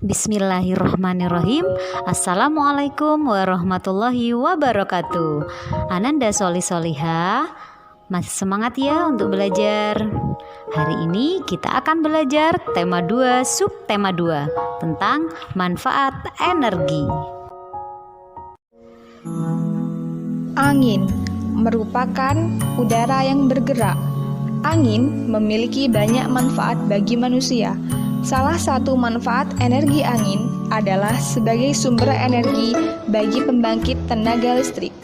Bismillahirrahmanirrahim. Assalamualaikum warahmatullahi wabarakatuh. Ananda Soli Soliha, masih semangat ya untuk belajar? Hari ini kita akan belajar tema 2, subtema 2 tentang manfaat energi. Angin merupakan udara yang bergerak. Angin memiliki banyak manfaat bagi manusia. Salah satu manfaat energi angin adalah sebagai sumber energi bagi pembangkit tenaga listrik.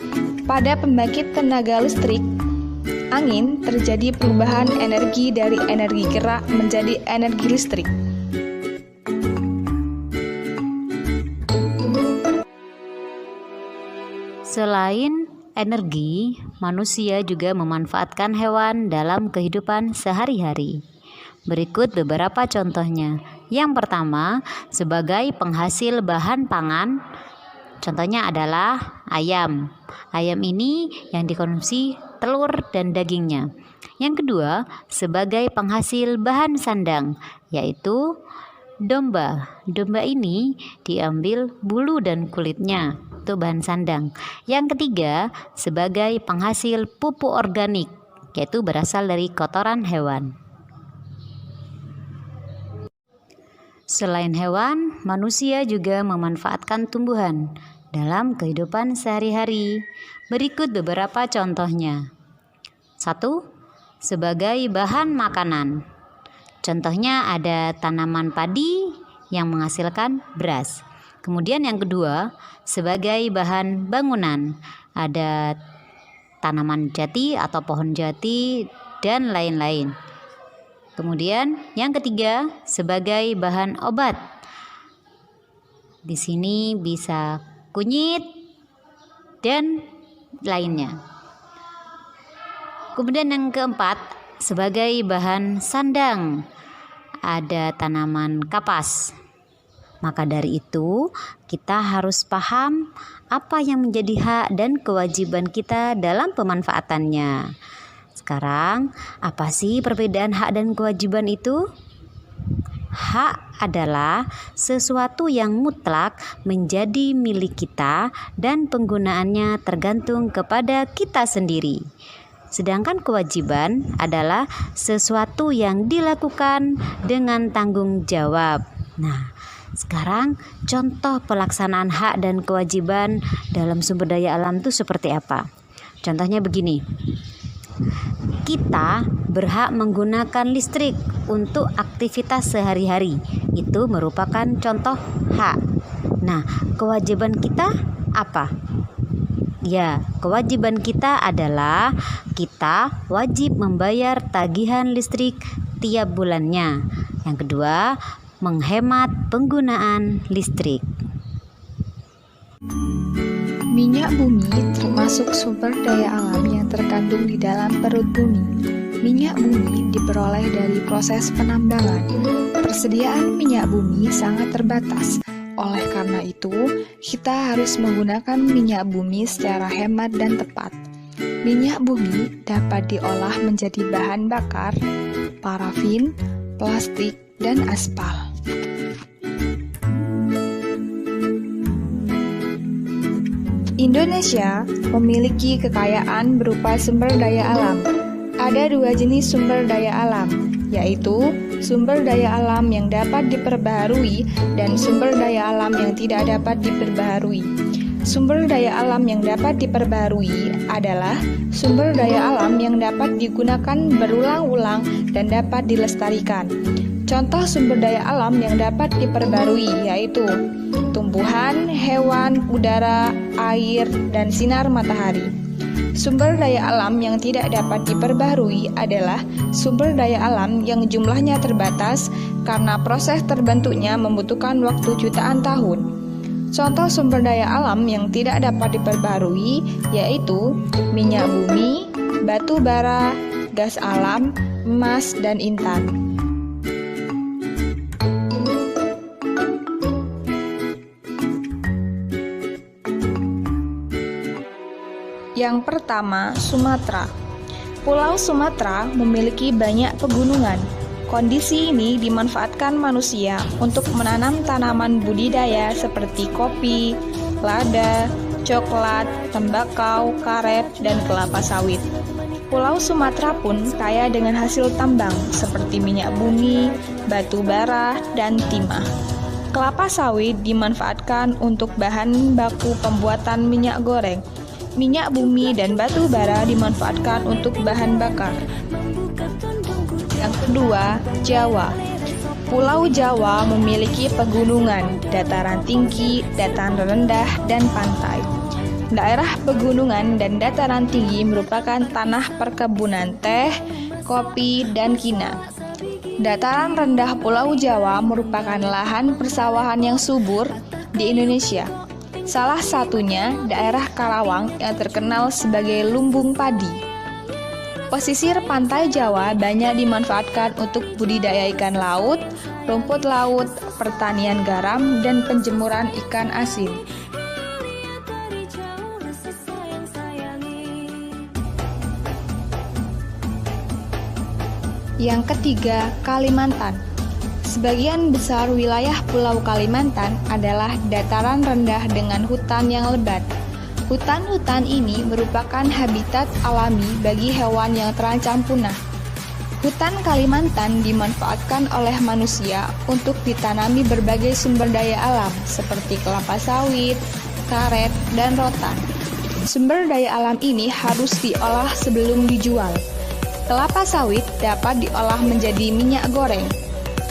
Pada pembangkit tenaga listrik, angin terjadi perubahan energi dari energi gerak menjadi energi listrik. Selain energi, manusia juga memanfaatkan hewan dalam kehidupan sehari-hari. Berikut beberapa contohnya. Yang pertama, sebagai penghasil bahan pangan, contohnya adalah ayam. Ayam ini yang dikonsumsi telur dan dagingnya. Yang kedua, sebagai penghasil bahan sandang, yaitu domba. Domba ini diambil bulu dan kulitnya, itu bahan sandang. Yang ketiga, sebagai penghasil pupuk organik, yaitu berasal dari kotoran hewan. Selain hewan, manusia juga memanfaatkan tumbuhan dalam kehidupan sehari-hari. Berikut beberapa contohnya. 1. Sebagai bahan makanan. Contohnya ada tanaman padi yang menghasilkan beras. Kemudian yang kedua, sebagai bahan bangunan. Ada tanaman jati atau pohon jati dan lain-lain. Kemudian yang ketiga, sebagai bahan obat. Di sini bisa kunyit dan lainnya. Kemudian yang keempat, sebagai bahan sandang. Ada tanaman kapas. Maka dari itu, kita harus paham apa yang menjadi hak dan kewajiban kita dalam pemanfaatannya. Sekarang, apa sih perbedaan hak dan kewajiban itu? Hak adalah sesuatu yang mutlak menjadi milik kita dan penggunaannya tergantung kepada kita sendiri. Sedangkan kewajiban adalah sesuatu yang dilakukan dengan tanggung jawab. Nah, sekarang contoh pelaksanaan hak dan kewajiban dalam sumber daya alam itu seperti apa? Contohnya begini. Kita berhak menggunakan listrik untuk aktivitas sehari-hari. Itu merupakan contoh hak. Nah, kewajiban kita apa? Ya, kewajiban kita adalah kita wajib membayar tagihan listrik tiap bulannya. Yang kedua, menghemat penggunaan listrik. Minyak bumi termasuk sumber daya alam yang terkandung di dalam perut bumi. Minyak bumi diperoleh dari proses penambangan. Persediaan minyak bumi sangat terbatas. Oleh karena itu, kita harus menggunakan minyak bumi secara hemat dan tepat. Minyak bumi dapat diolah menjadi bahan bakar, parafin, plastik, dan aspal. Indonesia memiliki kekayaan berupa sumber daya alam. Ada dua jenis sumber daya alam, yaitu sumber daya alam yang dapat diperbaharui dan sumber daya alam yang tidak dapat diperbaharui. Sumber daya alam yang dapat diperbaharui adalah sumber daya alam yang dapat digunakan berulang-ulang dan dapat dilestarikan. Contoh sumber daya alam yang dapat diperbarui yaitu tumbuhan, hewan, udara, air, dan sinar matahari. Sumber daya alam yang tidak dapat diperbarui adalah sumber daya alam yang jumlahnya terbatas karena proses terbentuknya membutuhkan waktu jutaan tahun. Contoh sumber daya alam yang tidak dapat diperbarui yaitu minyak bumi, batu bara, gas alam, emas, dan intan. Yang pertama, Sumatera. Pulau Sumatera memiliki banyak pegunungan. Kondisi ini dimanfaatkan manusia untuk menanam tanaman budidaya seperti kopi, lada, coklat, tembakau, karet, dan kelapa sawit. Pulau Sumatera pun kaya dengan hasil tambang seperti minyak bumi, batu bara, dan timah. Kelapa sawit dimanfaatkan untuk bahan baku pembuatan minyak goreng. Minyak bumi dan batu bara dimanfaatkan untuk bahan bakar. Yang kedua, Jawa. Pulau Jawa memiliki pegunungan, dataran tinggi, dataran rendah, dan pantai. Daerah pegunungan dan dataran tinggi merupakan tanah perkebunan teh, kopi, dan kina. Dataran rendah Pulau Jawa merupakan lahan persawahan yang subur di Indonesia. Salah satunya daerah Karawang yang terkenal sebagai lumbung padi. Pesisir pantai Jawa banyak dimanfaatkan untuk budidaya ikan laut, rumput laut, pertanian garam, dan penjemuran ikan asin. Yang ketiga, Kalimantan. Sebagian besar wilayah Pulau Kalimantan adalah dataran rendah dengan hutan yang lebat. Hutan-hutan ini merupakan habitat alami bagi hewan yang terancam punah. Hutan Kalimantan dimanfaatkan oleh manusia untuk ditanami berbagai sumber daya alam seperti kelapa sawit, karet, dan rotan. Sumber daya alam ini harus diolah sebelum dijual. Kelapa sawit dapat diolah menjadi minyak goreng.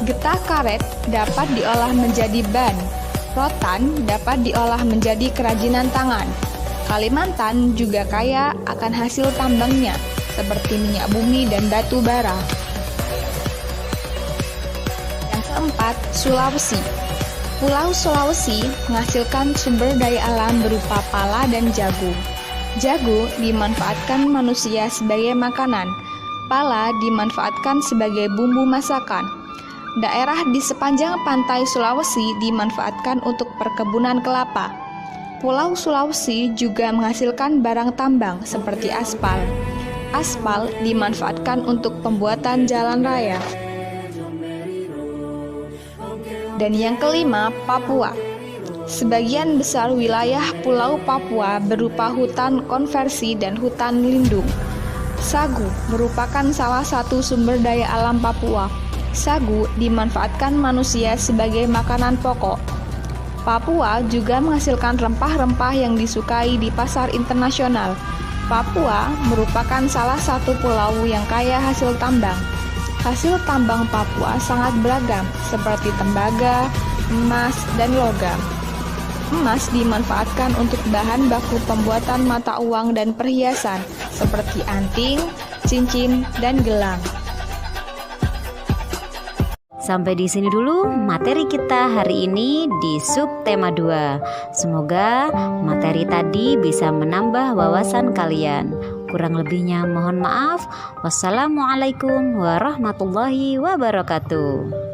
Getah karet dapat diolah menjadi ban. Rotan dapat diolah menjadi kerajinan tangan. Kalimantan juga kaya akan hasil tambangnya, seperti minyak bumi dan batu bara. Yang keempat, Sulawesi. Pulau Sulawesi menghasilkan sumber daya alam berupa pala dan jagung. Jagung dimanfaatkan manusia sebagai makanan. Pala dimanfaatkan sebagai bumbu masakan. Daerah di sepanjang pantai Sulawesi dimanfaatkan untuk perkebunan kelapa. Pulau Sulawesi juga menghasilkan barang tambang seperti aspal. Aspal dimanfaatkan untuk pembuatan jalan raya. Dan yang kelima, Papua. Sebagian besar wilayah Pulau Papua berupa hutan konversi dan hutan lindung. Sagu merupakan salah satu sumber daya alam Papua. Sagu dimanfaatkan manusia sebagai makanan pokok. Papua juga menghasilkan rempah-rempah yang disukai di pasar internasional. Papua merupakan salah satu pulau yang kaya hasil tambang. Hasil tambang Papua sangat beragam, seperti tembaga, emas, dan logam. Emas dimanfaatkan untuk bahan baku pembuatan mata uang dan perhiasan, seperti anting, cincin, dan gelang. Sampai di sini dulu materi kita hari ini di subtema 2. Semoga materi tadi bisa menambah wawasan kalian. Kurang lebihnya mohon maaf. Wassalamualaikum warahmatullahi wabarakatuh.